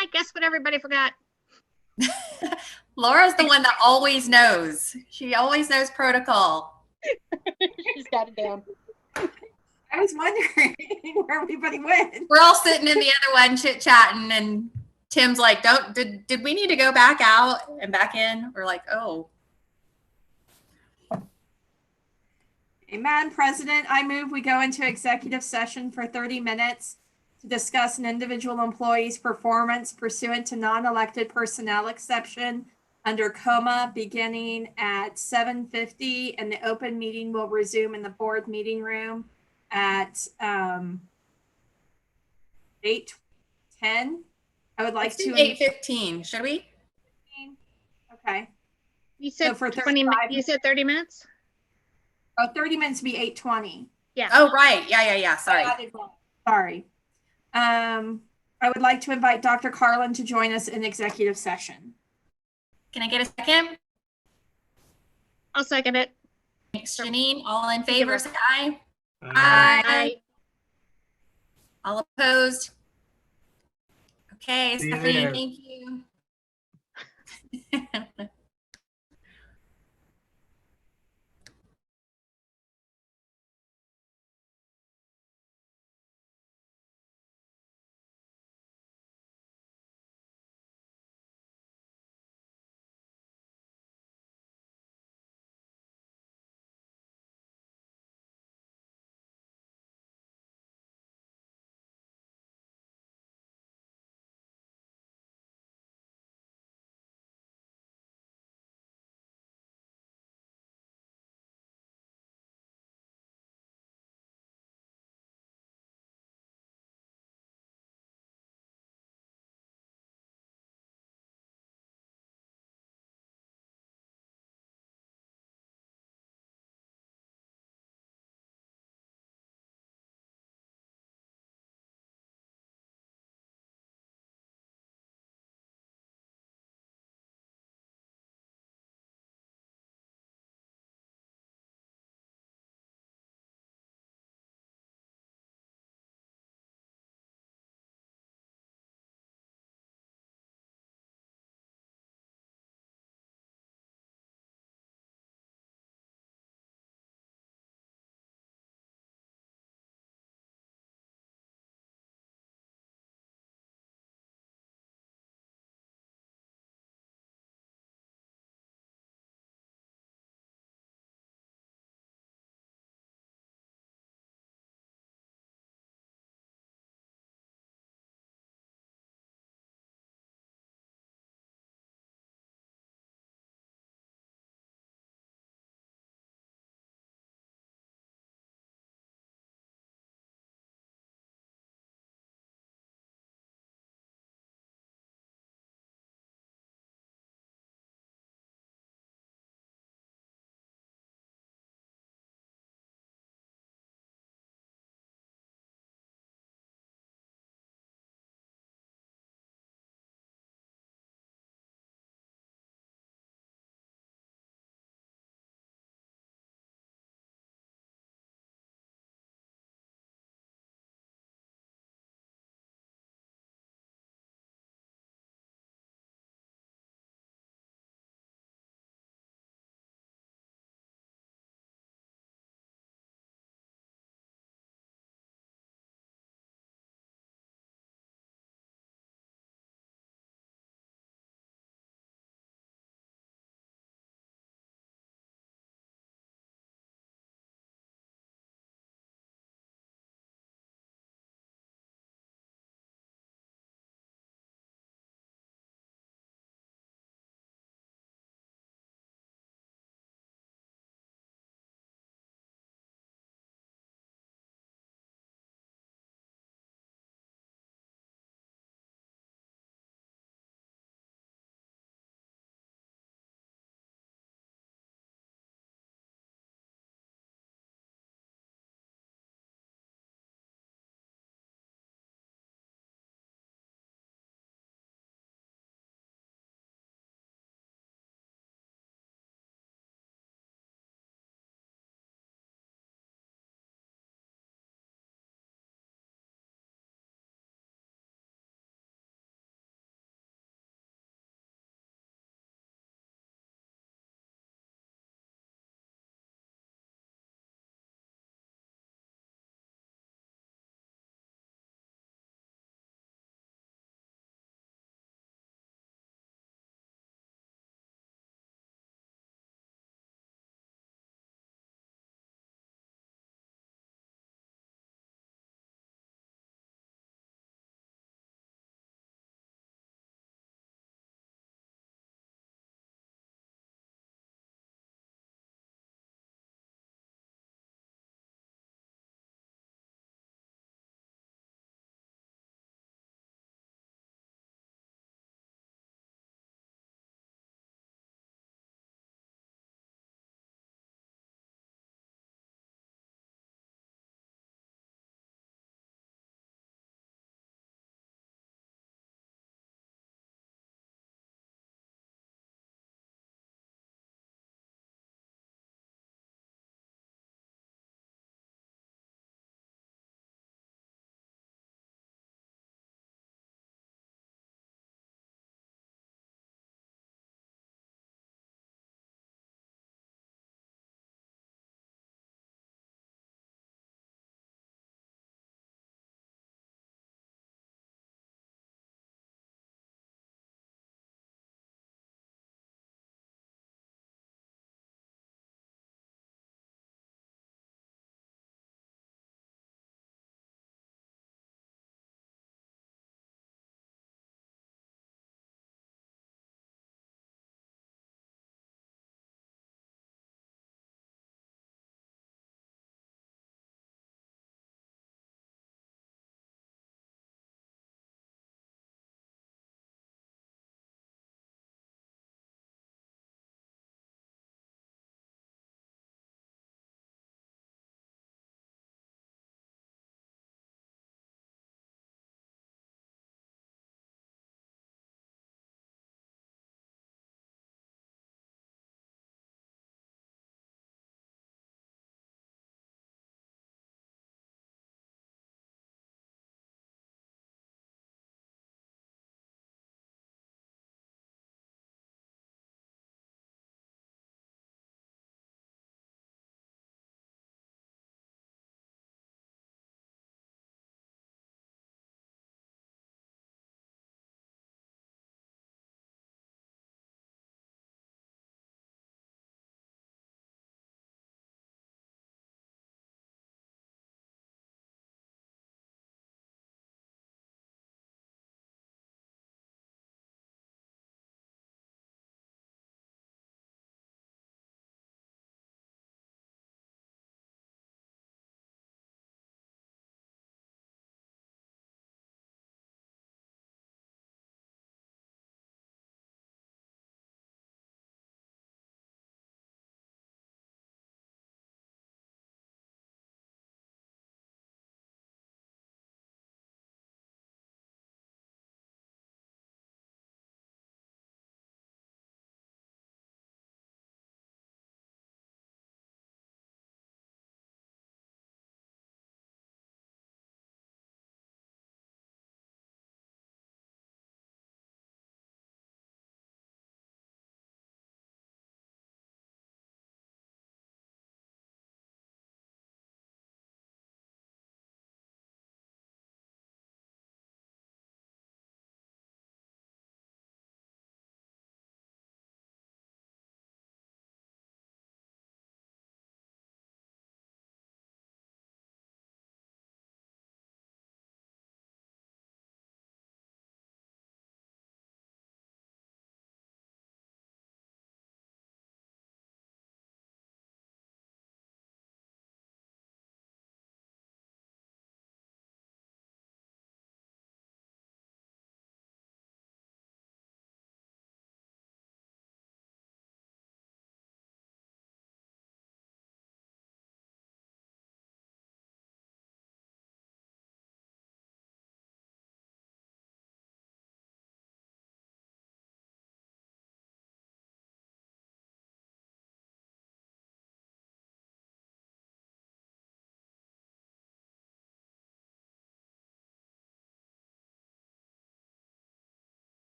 I guess what everybody forgot. Laura's the one that always knows. She always knows protocol. She's got it down. I was wondering where everybody went. We're all sitting in the other one chit chatting, and Tim's like, did we need to go back out and back in? We're like, oh. Madam President, I move we go into executive session for 30 minutes to discuss an individual employee's performance pursuant to non-elected personnel exception under coma beginning at 7:50, and the open meeting will resume in the board meeting room at 8:10. I would like Let's do to. 8:15, should we? Okay. You said for 20, 35 you said 30 minutes? Oh, 30 minutes would be 8:20. Yeah. Oh, right. Yeah. Sorry. Sorry. I would like to invite Dr. Carlin to join us in executive session. Can I get a second? I'll second it. Thanks, Janine. All in favor, say aye. Aye. All opposed? Okay, See you Stephanie, there. thank you.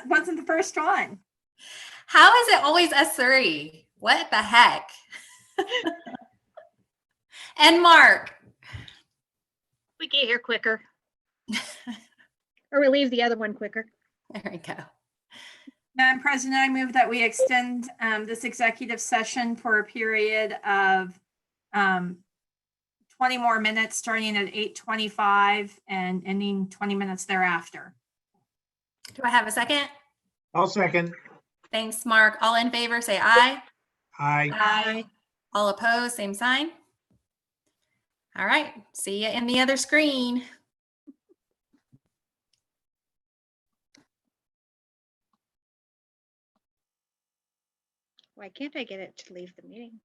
wasn't the first one. How is it always us three? What the heck? And Mark. We get here quicker. Or we leave the other one quicker. There we go. Madam President, I move that we extend this executive session for a period of 20 more minutes, starting at 8:25 and ending 20 minutes thereafter. Do I have a second? I'll second. Thanks, Mark. All in favor, say aye. Aye. Aye. All opposed, same sign. All right, see you in the other screen. Why can't I get it to leave the meeting?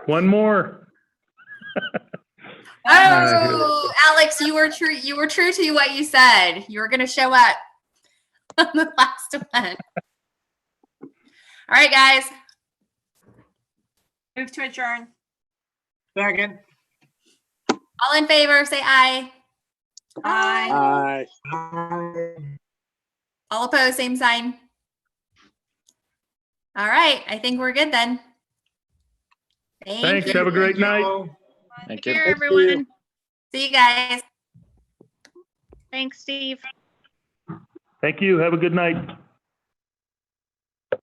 One more. Oh, Alex, you were true. You were true to what you said. You were going to show up on the last one. All right, guys. Move to adjourn. Second. All in favor, say aye. Aye. Aye. All opposed, same sign. All right, I think we're good then. Thank Thanks. you. Have a great night. Thank Take you. care, Thank everyone. you. See you guys. Thanks, Steve. Thank you. Have a good night.